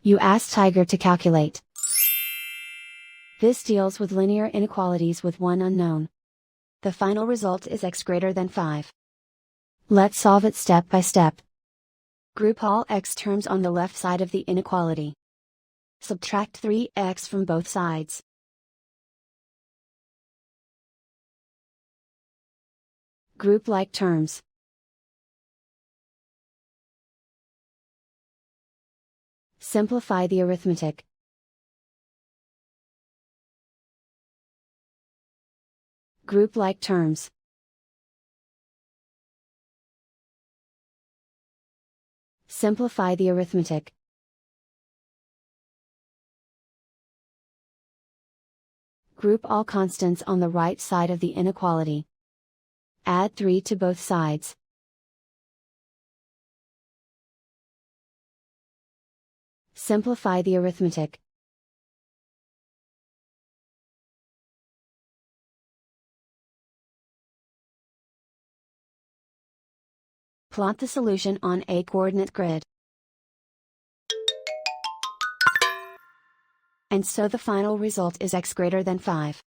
You ask Tiger to calculate. This deals with linear inequalities with one unknown. The final result is x greater than 5. Let's solve it step by step. Group all x terms on the left side of the inequality. Subtract 3x from both sides. Group like terms. Simplify the arithmetic. Group like terms. Simplify the arithmetic. Group all constants on the right side of the inequality. Add 3 to both sides. Simplify the arithmetic. Plot the solution on a coordinate grid. And so the final result is x greater than 5.